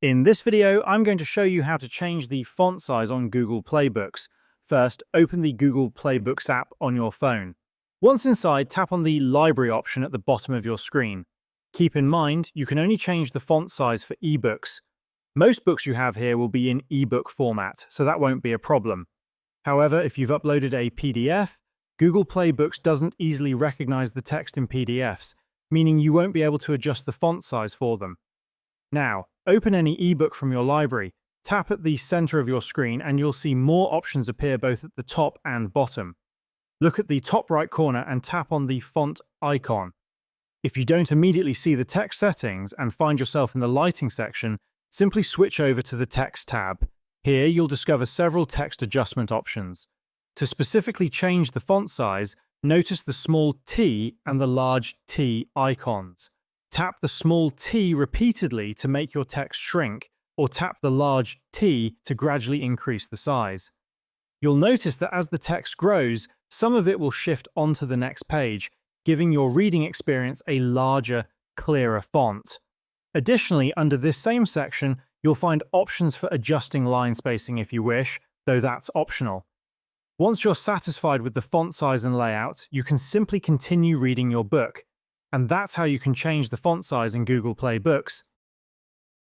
In this video, I'm going to show you how to change the font size on Google Play Books. First, open the Google Play Books app on your phone. Once inside, tap on the Library option at the bottom of your screen. Keep in mind, you can only change the font size for ebooks. Most books you have here will be in ebook format, so that won't be a problem. However, if you've uploaded a PDF, Google Play Books doesn't easily recognize the text in PDFs, meaning you won't be able to adjust the font size for them. Now, open any ebook from your library, tap at the center of your screen, and you'll see more options appear both at the top and bottom. Look at the top right corner and tap on the font icon. If you don't immediately see the text settings and find yourself in the lighting section, simply switch over to the Text tab. Here you'll discover several text adjustment options. To specifically change the font size, notice the small t and the large T icons. Tap the small t repeatedly to make your text shrink, or tap the large T to gradually increase the size. You'll notice that as the text grows, some of it will shift onto the next page, giving your reading experience a larger, clearer font. Additionally, under this same section, you'll find options for adjusting line spacing if you wish, though that's optional. Once you're satisfied with the font size and layout, you can simply continue reading your book. And that's how you can change the font size in Google Play Books.